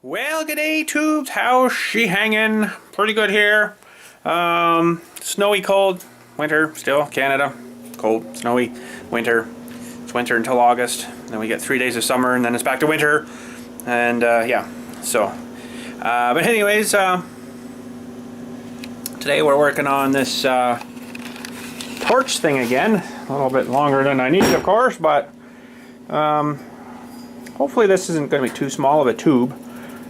Well, g'day tubes, how's she hanging? Pretty good here. Snowy, cold, winter, still, Canada. Cold, snowy, winter. It's winter until August. Then we get 3 days of summer and then it's back to winter. And yeah, so. But anyways, today we're working on this torch thing again. A little bit longer than I need, of course, but hopefully this isn't going to be too small of a tube.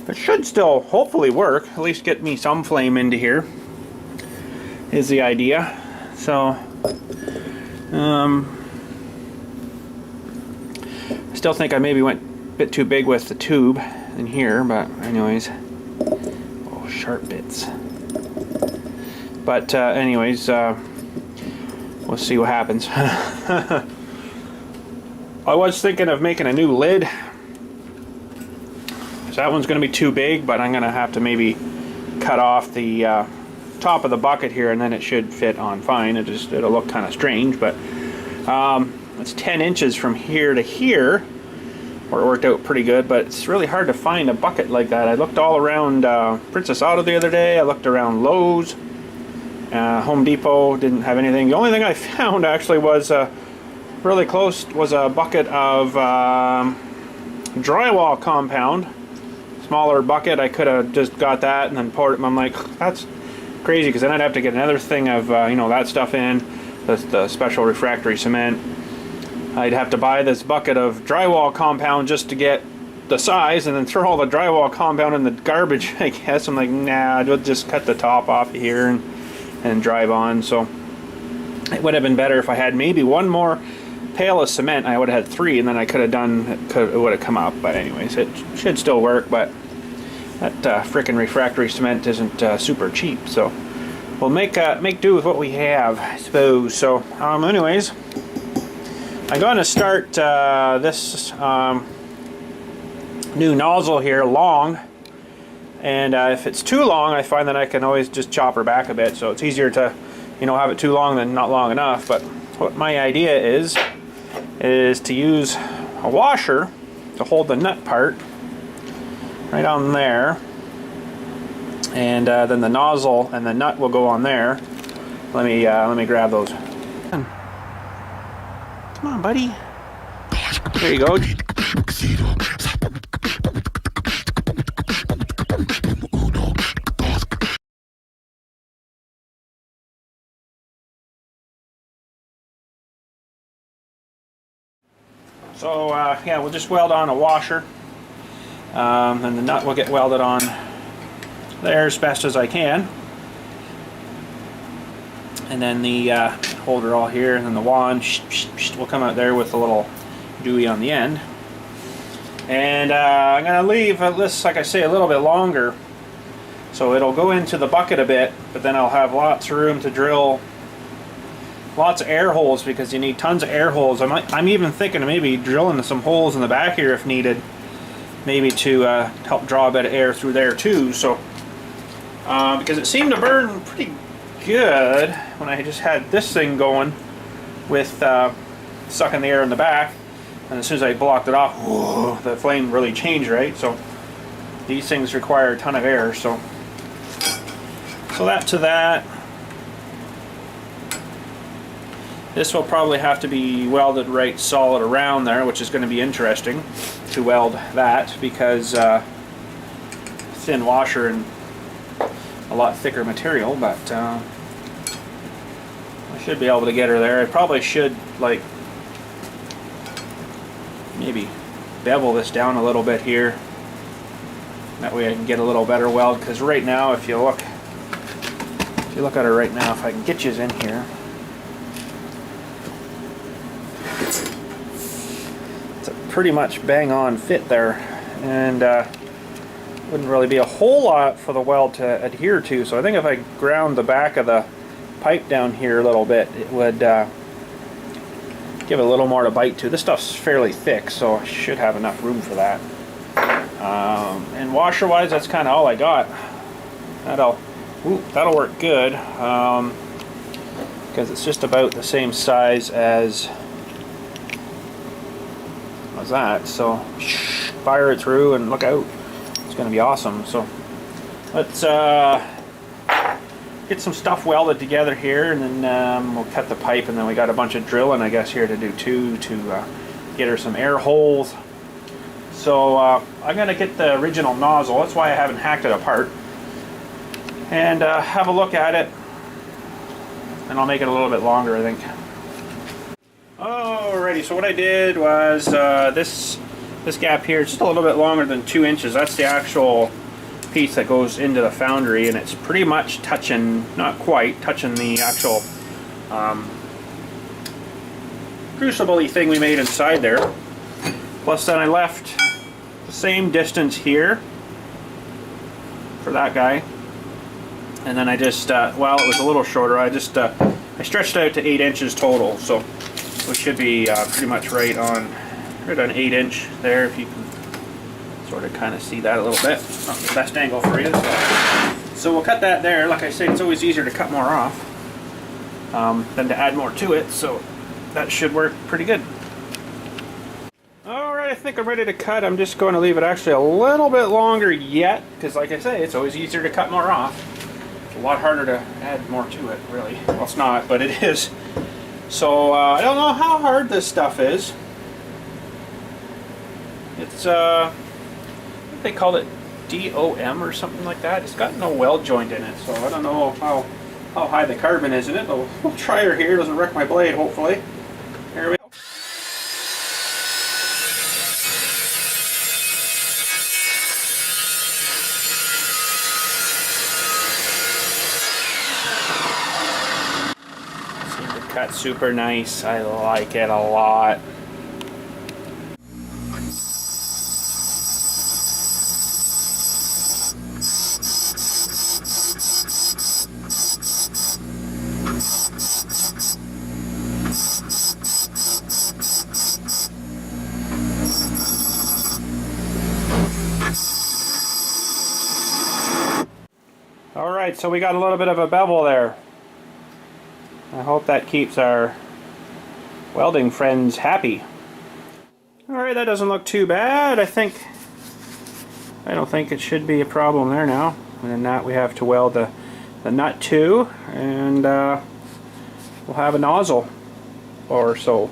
It should still hopefully work, at least get me some flame into here, is the idea. So, I still think I maybe went a bit too big with the tube in here, but anyways, oh, sharp bits. But anyways, we'll see what happens. I was thinking of making a new lid. So that one's going to be too big, but I'm going to have to maybe cut off the top of the bucket here, and then it should fit on fine. It'll look kind of strange, but it's 10 inches from here to here, where it worked out pretty good. But it's really hard to find a bucket like that. I looked all around Princess Auto the other day. I looked around Lowe's, Home Depot. Didn't have anything. The only thing I found actually was really close was a bucket of drywall compound. Smaller bucket. I could have just got that and then poured it. I'm like, that's crazy, because then I'd have to get another thing of you know, that stuff in, the special refractory cement. I'd have to buy this bucket of drywall compound just to get the size, and then throw all the drywall compound in the garbage, I guess. I'm like, nah, I'll just cut the top off of here and drive on. So it would have been better if I had maybe one more pail of cement. I would have had 3, and then I could have done, it would have come up. But anyways, it should still work, but that frickin' refractory cement isn't super cheap, so we'll make do with what we have, I suppose. So anyways, I'm going to start this new nozzle here long, and if it's too long, I find that I can always just chop her back a bit, so it's easier to, you know, have it too long than not long enough. But what my idea is to use a washer to hold the nut part right on there, and then the nozzle and the nut will go on there. Let me grab those. Come on, buddy. There you go. So yeah, we'll just weld on a washer, and the nut will get welded on there as best as I can, and then the holder all here, and then the wand will come out there with a little dewey on the end. And I'm going to leave this, like I say, a little bit longer, so it'll go into the bucket a bit, but then I'll have lots of room to drill lots of air holes, because you need tons of air holes. I'm even thinking of maybe drilling some holes in the back here if needed, maybe to help draw a bit of air through there too. So because it seemed to burn pretty good when I just had this thing going with sucking the air in the back, and as soon as I blocked it off, whoa, the flame really changed, right? So these things require a ton of air, so that to that. This will probably have to be welded right solid around there, which is going to be interesting to weld that, because thin washer and a lot thicker material, but I should be able to get her there. I probably should, like, maybe bevel this down a little bit here. That way I can get a little better weld, because right now, if you look at her right now, if I can get you in here, pretty much bang on fit there, and wouldn't really be a whole lot for the weld to adhere to. So I think if I ground the back of the pipe down here a little bit, it would give it a little more to bite to. This stuff's fairly thick, so I should have enough room for that. And washer wise, that's kind of all I got. That'll work good, because it's just about the same size as that, so fire it through and look out. it's going to be awesome. So let's get some stuff welded together here, and then we'll cut the pipe, and then we got a bunch of drilling, I guess, here to do too, to get her some air holes. So I'm going to get the original nozzle. That's why I haven't hacked it apart. And have a look at it. And I'll make it a little bit longer, I think. Alrighty, so what I did was this gap here, just a little bit longer than 2 inches. That's the actual piece that goes into the foundry, and it's pretty much touching, not quite, touching the actual crucible-y thing we made inside there. Plus then I left the same distance here for that guy. And then I just, well, it was a little shorter. I just, I stretched out to 8 inches total, so we should be pretty much right on 8 inch there, if you can sort of kind of see that a little bit. Not the best angle for you. So we'll cut that there. Like I say, it's always easier to cut more off than to add more to it, so that should work pretty good. Alright, I think I'm ready to cut. I'm just going to leave it actually a little bit longer yet, because like I say, it's always easier to cut more off. It's a lot harder to add more to it, really. Well, it's not, but it is. So I don't know how hard this stuff is. It's I think they called it DOM or something like that. It's got no weld joint in it, so I don't know how high the carbon is in it. But we'll try her here. Doesn't wreck my blade, hopefully. Here we go. Cut super nice. I like it a lot. All right, so we got a little bit of a bevel there. I hope that keeps our welding friends happy. Alright, that doesn't look too bad. I don't think it should be a problem there now. And then that we have to weld the nut to, and we'll have a nozzle or so.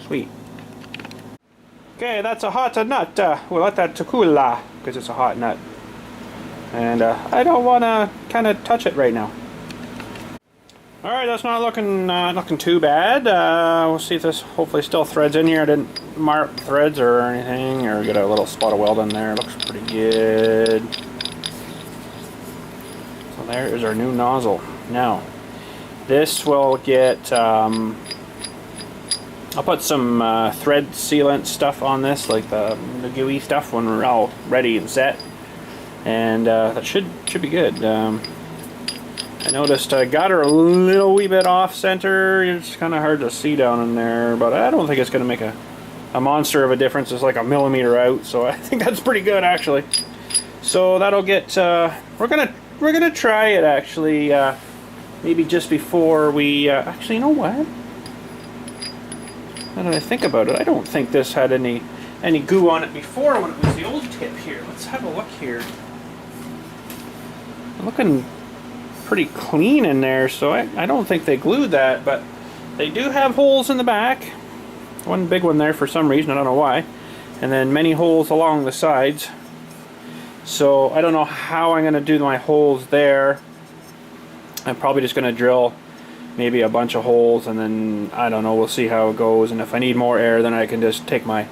Sweet. Okay, that's a hot nut. We'll let that to cool because it's a hot nut. And I don't want to kind of touch it right now. Alright, that's not looking too bad. We'll see if this hopefully still threads in here. I didn't mark threads or anything, or get a little spot of weld in there. Looks pretty good. So there is our new nozzle. Now, this will get, I'll put some thread sealant stuff on this, like the gooey stuff, when we're all ready and set. And that should be good. I noticed I got her a little wee bit off center. It's kind of hard to see down in there, but I don't think it's going to make a monster of a difference. It's like a millimeter out, so I think that's pretty good actually. So that'll get. We're gonna try it actually. Maybe just before we. Actually, you know what? Now that I think about it, I don't think this had any goo on it before when it was the old tip here. Let's have a look here. Looking pretty clean in there, so I don't think they glued that, but they do have holes in the back. One big one there for some reason, I don't know why, and then many holes along the sides. So I don't know how I'm going to do my holes there. I'm probably just going to drill maybe a bunch of holes, and then I don't know, we'll see how it goes. And if I need more air, then I can just take my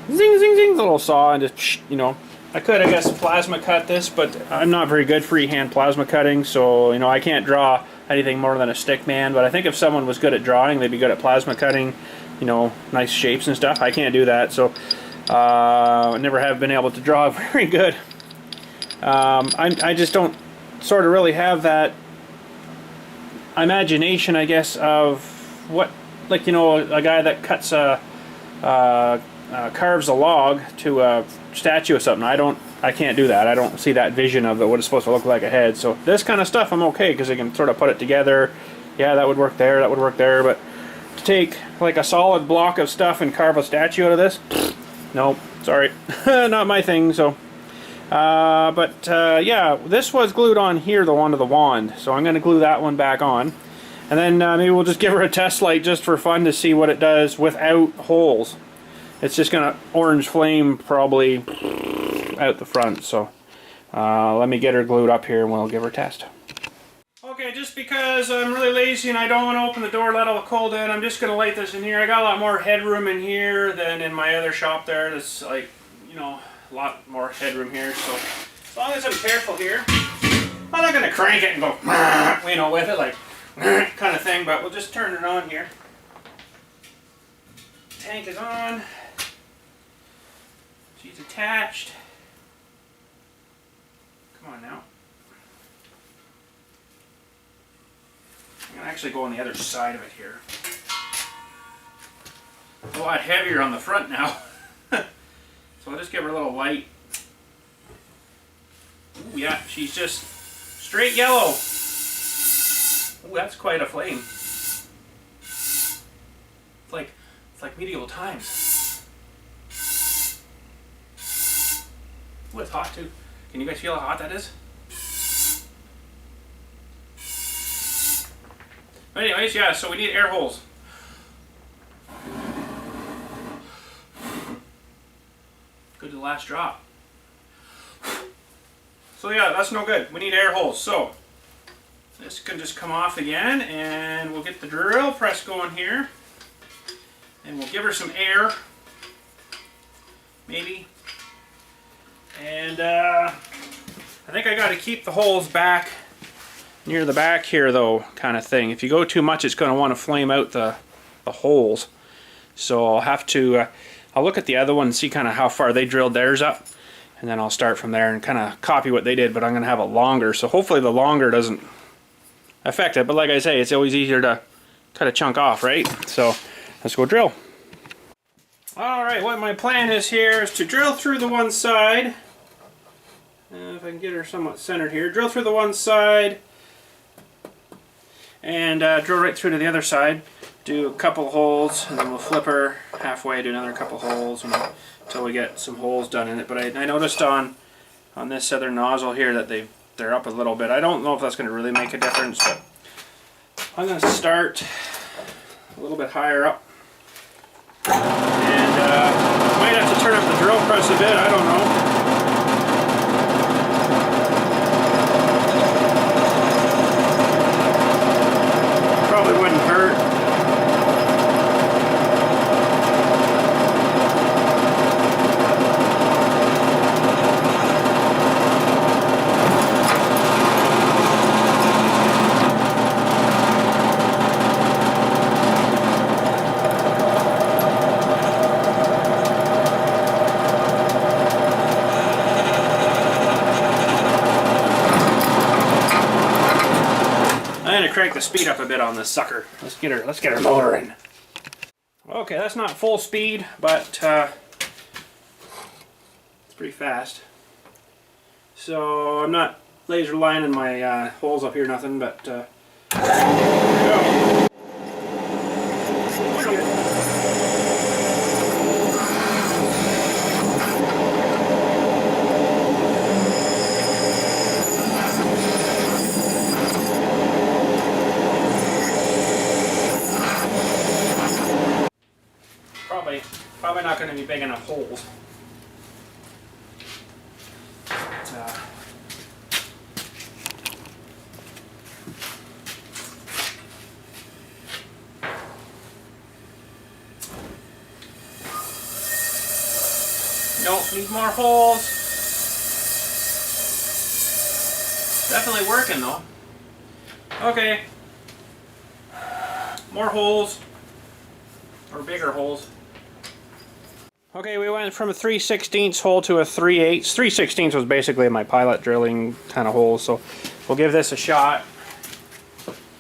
zing zing zing little saw and just, you know, I could, I guess, plasma cut this, but I'm not very good freehand plasma cutting, so, you know, I can't draw anything more than a stick man. But I think if someone was good at drawing, they'd be good at plasma cutting, you know, nice shapes and stuff. I can't do that, so I never have been able to draw very good. I just don't sort of really have that imagination, I guess, of what, like, you know, a guy that cuts carves a log to a statue or something. I can't do that. I don't see that vision of what it's supposed to look like ahead. So this kind of stuff I'm okay, because I can sort of put it together. Yeah, that would work there, that would work there, but to take like a solid block of stuff and carve a statue out of this, nope, sorry. Not my thing. So Yeah, this was glued on here, the one to the wand, so I'm going to glue that one back on. And then maybe we'll just give her a test light just for fun to see what it does without holes. It's just going to orange flame probably out the front, so let me get her glued up here and we'll give her a test. Okay, just because I'm really lazy and I don't want to open the door, let all the cold in, I'm just going to light this in here. I got a lot more headroom in here than in my other shop there. That's like, you know, a lot more headroom here, so as long as I'm careful here, I'm not going to crank it and go, you know, with it like kind of thing, but we'll just turn it on here. Tank is on. She's attached. Come on now. I'm going to actually go on the other side of it here. A lot heavier on the front now. So I'll just give her a little light. Ooh, yeah, she's just straight yellow. Ooh, that's quite a flame. It's like medieval times. Ooh, it's hot too. Can you guys feel how hot that is? But anyways, yeah, so we need air holes. Good to the last drop. So yeah, that's no good. We need air holes. So this can just come off again, and we'll get the drill press going here. And we'll give her some air. Maybe. And I think I got to keep the holes back near the back here though, kind of thing. If you go too much, it's going to want to flame out the holes. So I'll have to, I'll look at the other one and see kind of how far they drilled theirs up. And then I'll start from there and kind of copy what they did, but I'm going to have it longer. So hopefully the longer doesn't affect it. But like I say, it's always easier to cut a chunk off, right? So let's go drill. Alright, what my plan is here is to drill through the one side. If I can get her somewhat centered here. Drill through the one side. And drill right through to the other side. Do a couple holes, and then we'll flip her halfway, do another couple holes until we get some holes done in it. But I noticed on this other nozzle here that they're up a little bit. I don't know if that's going to really make a difference, but I'm going to start a little bit higher up. And might have to turn up the drill press a bit, I don't know. Wouldn't hurt. Crank the speed up a bit on this sucker. Let's get her motor in. Okay, that's not full speed, but it's pretty fast. So I'm not laser lining my holes up here, nothing, but there we go. Probably not going to be big enough holes. But, nope, need more holes. Definitely working though. Okay. More holes. Or bigger holes. Okay, we went from a 3/16 hole to a 3/8. 3/16 was basically my pilot drilling kind of hole, so we'll give this a shot.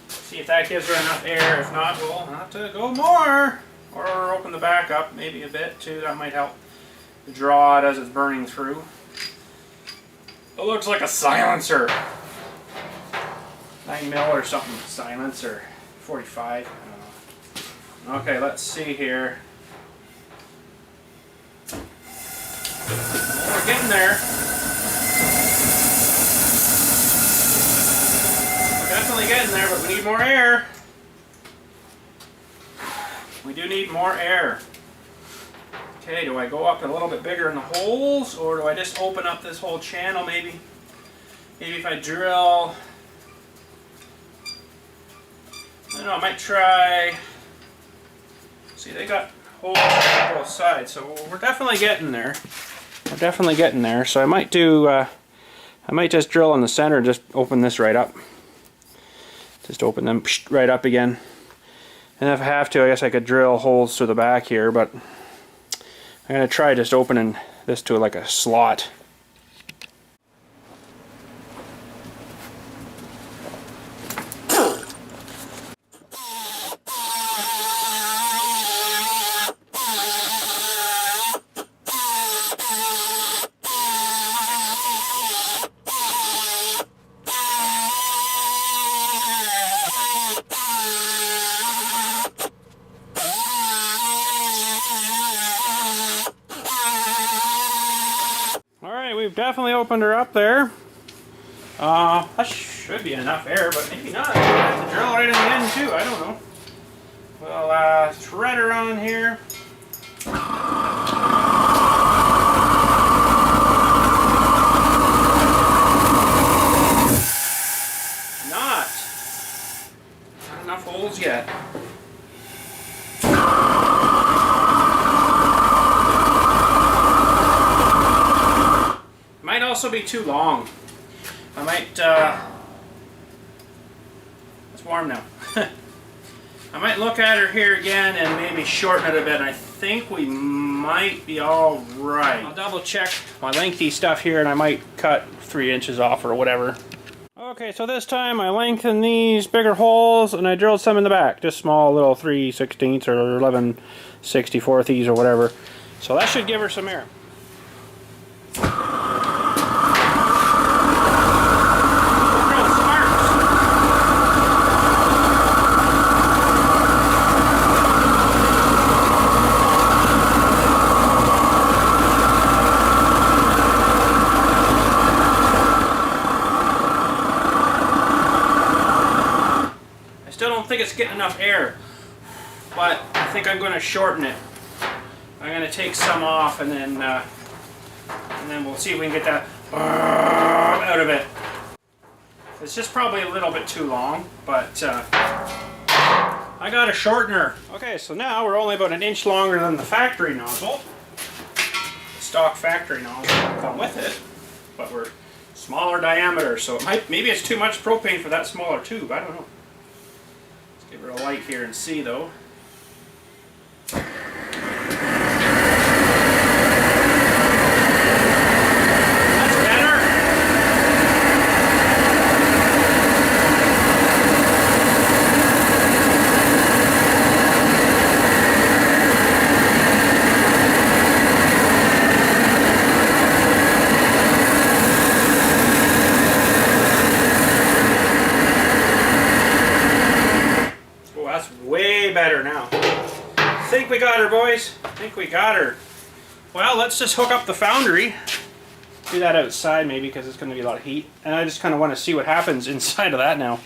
See if that gives her enough air. If not, we'll have to go more. Or open the back up maybe a bit too. That might help draw it as it's burning through. It looks like a silencer. 9mm or something. Silencer. 45. I don't know. Okay, let's see here. We're getting there. Definitely getting there, but we need more air. We do need more air. Okay, do I go up a little bit bigger in the holes, or do I just open up this whole channel maybe? Maybe if I drill... I don't know, I might try... See, they got holes on both sides, so we're definitely getting there. We're definitely getting there, so I might do... I might just drill in the center, just open this right up. Just open them right up again. And if I have to, I guess I could drill holes through the back here, but I'm going to try just opening this to like a slot. We've definitely opened her up there. That should be enough air, but maybe not. I have to drill right in the end too. I don't know. We'll thread her on here. Not enough holes yet. Might also be too long. I might, it's warm now. I might look at her here again and maybe shorten it a bit. I think we might be all right. I'll double check my lengthy stuff here and I might cut 3 inches off or whatever. Okay, so this time I lengthened these bigger holes and I drilled some in the back. Just small little 3/16 or 11/64 or whatever. So that should give her some air. I think it's getting enough air, but I think I'm going to shorten it. I'm going to take some off and then we'll see if we can get that out of it. It's just probably a little bit too long, but I got a shortener. Okay, so now we're only about 1 inch longer than the factory nozzle. The stock factory nozzle will come with it, but we're smaller diameter, so maybe it's too much propane for that smaller tube. I don't know. Give her a light here and see though. That's better. That's way better now. I think we got her, boys. I think we got her. Well, let's just hook up the foundry. Do that outside maybe because it's going to be a lot of heat. And I just kind of want to see what happens inside of that now.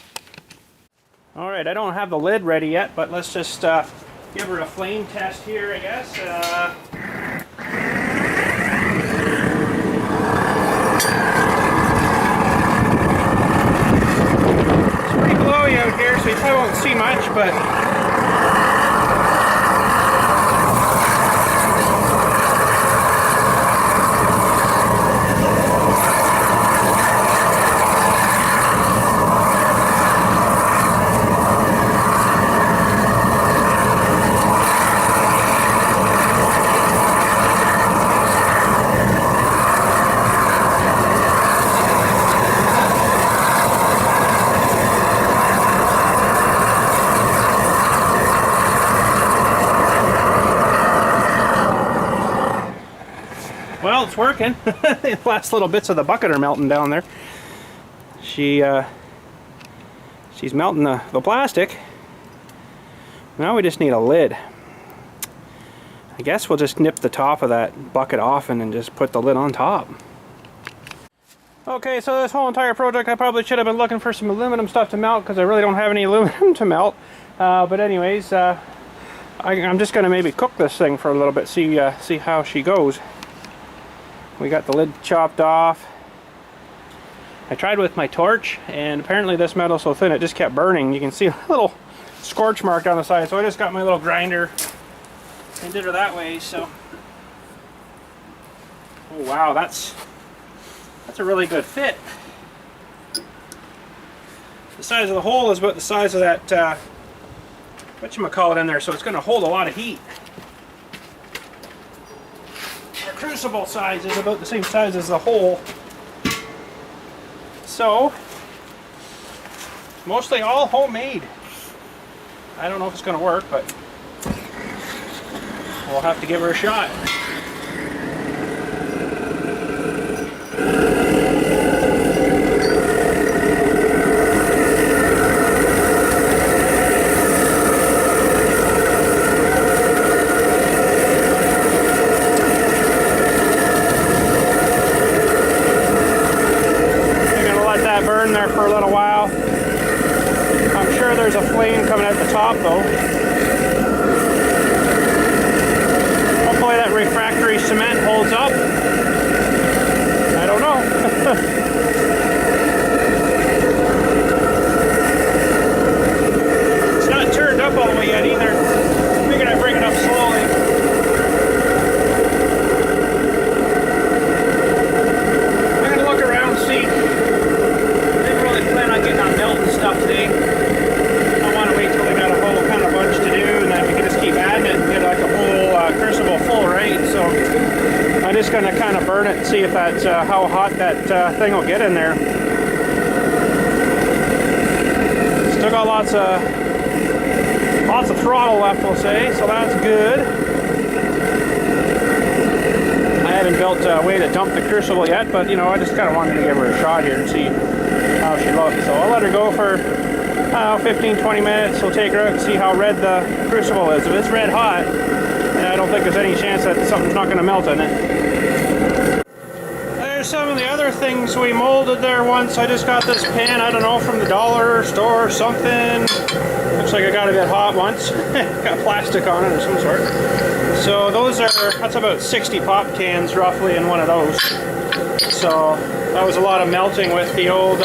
Alright, I don't have the lid ready yet, but let's just give her a flame test here, I guess. Out here, so you probably won't see much, but well, it's working. The last little bits of the bucket are melting down there. She's melting the plastic. Now we just need a lid. I guess we'll just nip the top of that bucket off and then just put the lid on top. Okay, so this whole entire project, I probably should have been looking for some aluminum stuff to melt because I really don't have any aluminum to melt. But anyways, I'm just going to maybe cook this thing for a little bit, see how she goes. We got the lid chopped off. I tried with my torch, and apparently this metal's so thin it just kept burning. You can see a little scorch mark down the side, so I just got my little grinder and did her that way. So, oh wow, that's a really good fit. The size of the hole is about the size of that whatchamacallit in there, so it's going to hold a lot of heat. Our crucible size is about the same size as the hole. So, mostly all homemade. I don't know if it's going to work, but we'll have to give her a shot. For a little while. I'm sure there's a flame coming at the top though. Hopefully that refractory cement holds up. I don't know. It's not turned up all the way yet either. Figured I'd bring it up slowly. I'm gonna look around and see. Today. I want to wait till we got a whole kind of bunch to do, and then we can just keep adding it and get like a whole crucible full, right? So I'm just going to kind of burn it and see if that's how hot that thing will get in there. Still got lots of throttle left, we'll say, so that's good. I haven't built a way to dump the crucible yet, but you know, I just kind of wanted to give her a shot here and see how she looks. So I'll let her go for 15-20 minutes. We'll take her out and see how red the crucible is. If it's red hot, I don't think there's any chance that something's not going to melt in it. There's some of the other things we molded there once. I just got this pan, I don't know, from the dollar store or something. Looks like it got a bit hot once. Got plastic on it of some sort. So that's about 60 pop cans roughly in one of those. So that was a lot of melting with the old,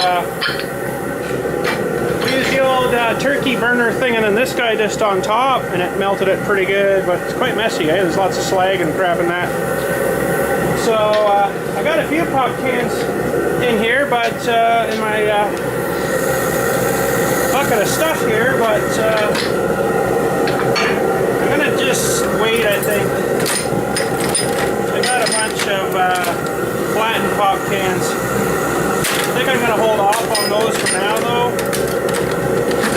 we used the old turkey burner thing, and then this guy just on top, and it melted it pretty good, but it's quite messy, eh? There's lots of slag and crap in that. So I got a few pop cans in here, but in my bucket of stuff here, but I'm gonna just wait, I think. I got a bunch of flattened pop cans. I think I'm going to hold off on those for now though.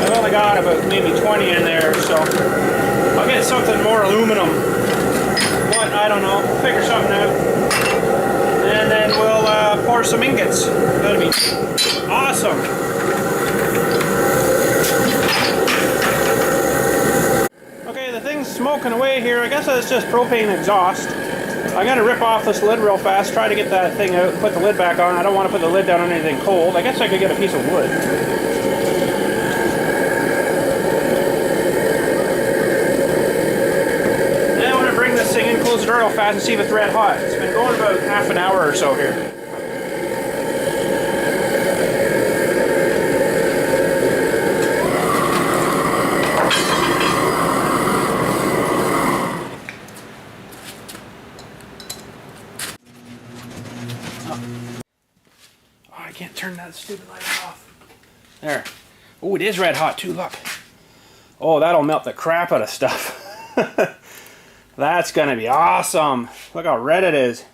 I've only got about maybe 20 in there, so I'll get something more aluminum. What? I don't know. We'll figure something out. And then we'll pour some ingots. That'll be awesome. Okay, the thing's smoking away here. I guess that's just propane exhaust. I gotta rip off this lid real fast, try to get that thing out, put the lid back on. I don't want to put the lid down on anything cold. I guess I could get a piece of wood. Then I want to bring this thing in, close the door real fast and see if it's red hot. It's been going about half an hour or so here. Can't turn that stupid light off. There. Oh, it is red hot too, look. Oh, that'll melt the crap out of stuff. That's gonna be awesome. Look how red it is.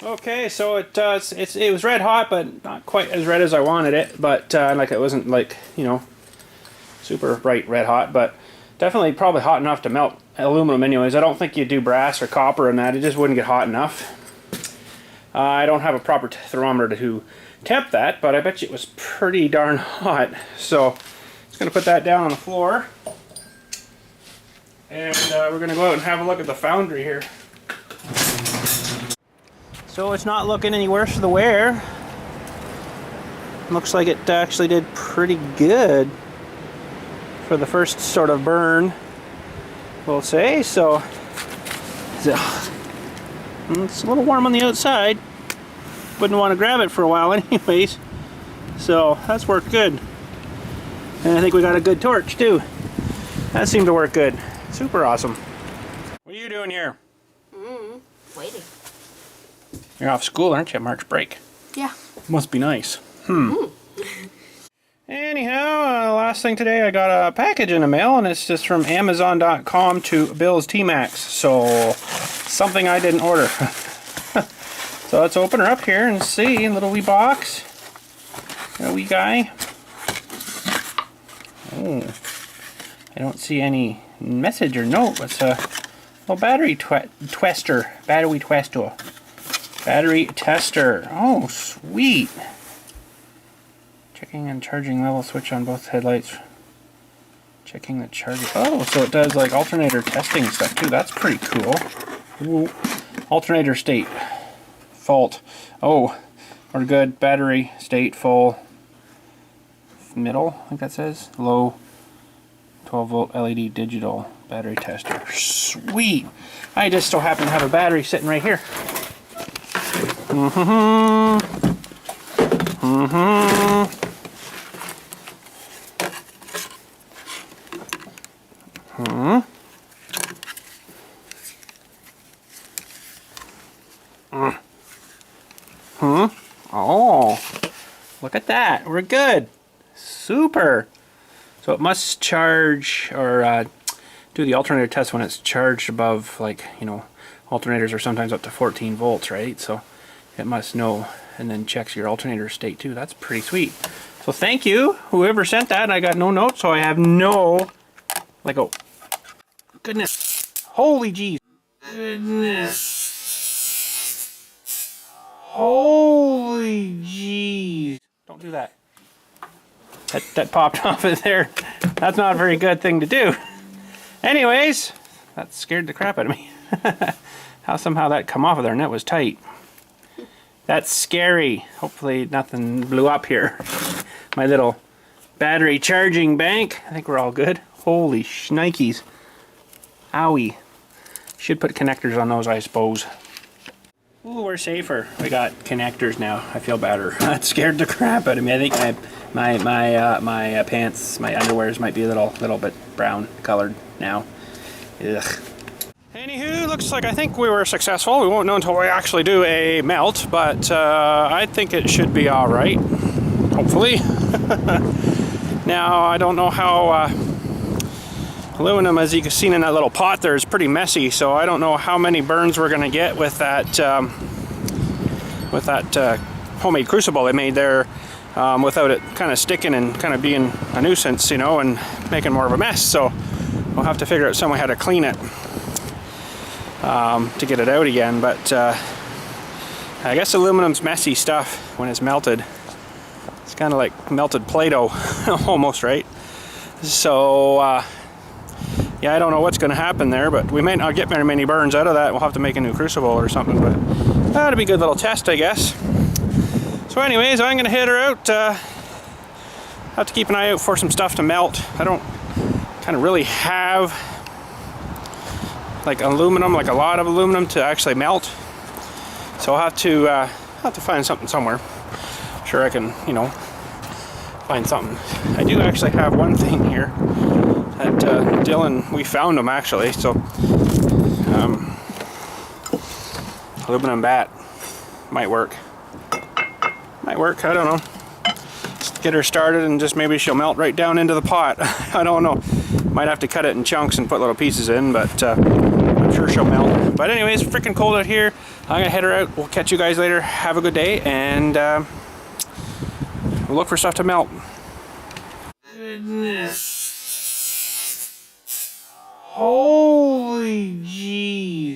Okay, so it was red hot, but not quite as red as I wanted it. But like it wasn't like, you know, super bright red hot, but definitely probably hot enough to melt aluminum anyways. I don't think you do brass or copper in that. It just wouldn't get hot enough. I don't have a proper thermometer to temp that, but I bet you it was pretty darn hot. So just going to put that down on the floor, and we're going to go out and have a look at the foundry here. So it's not looking any worse for the wear. Looks like it actually did pretty good for the first sort of burn, we'll say. So it's a little warm on the outside. Wouldn't want to grab it for a while anyways. So that's worked good. And I think we got a good torch too. That seemed to work good. Super awesome. What are you doing here? Waiting. You're off school, aren't you? March break. Yeah. Must be nice. Anyhow, last thing today, I got a package in the mail, and it's just from Amazon.com to Billstmaxx. So, something I didn't order. So let's open her up here and see. Little wee box. Got a wee guy. Oh, I don't see any message or note. It's a little battery tester. Battery tester. Battery tester. Oh, sweet. Checking and charging level switch on both headlights. Checking the charger. Oh, so it does like alternator testing stuff too. That's pretty cool. Ooh. Alternator state. Fault. Oh, we're good. Battery state full. Middle, I think that says. Low. 12 volt LED digital battery tester. Sweet. I just so happen to have a battery sitting right here. Oh, look at that. We're good. Super. So it must charge or do the alternator test when it's charged above, like, you know, alternators are sometimes up to 14 volts, right? So it must know, and then checks your alternator state too. That's pretty sweet. So thank you, whoever sent that. I got no notes, so I have no, like, oh, goodness. Holy jeez. Goodness. Holy jeez. Don't do that. That popped off of there. That's not a very good thing to do. Anyways, that scared the crap out of me. How somehow that come off of there, and that was tight. That's scary. Hopefully nothing blew up here. My little battery charging bank. I think we're all good. Holy shnikes. Owie. Should put connectors on those, I suppose. Ooh, we're safer. We got connectors now. I feel better. That scared the crap out of me. I think my pants, my underwears might be a little bit brown colored now. Ugh. Anywho, looks like I think we were successful. We won't know until we actually do a melt, but I think it should be all right. Hopefully. Now I don't know how. Aluminum, as you can see in that little pot there, is pretty messy, so I don't know how many burns we're going to get with that homemade crucible they made there, without it kind of sticking and kind of being a nuisance, you know, and making more of a mess. So we'll have to figure out some way how to clean it to get it out again. But I guess aluminum's messy stuff when it's melted. It's kind of like melted Play-Doh almost, right? So yeah, I don't know what's going to happen there, but we may not get very many burns out of that. We'll have to make a new crucible or something, but that'll be a good little test, I guess. So anyways, I'm going to head her out. Have to keep an eye out for some stuff to melt. I don't kind of really have like aluminum, like a lot of aluminum to actually melt. So I'll have to find something somewhere. Sure, I can, you know, find something. I do actually have one thing here. That Dylan, we found them actually, so aluminum bat might work, I don't know. Just get her started and just maybe she'll melt right down into the pot. I don't know, might have to cut it in chunks and put little pieces in, but I'm sure she'll melt. But anyways, freaking cold out here. I'm gonna head her out. We'll catch you guys later. Have a good day, and we'll look for stuff to melt. Goodness. Holy jeez.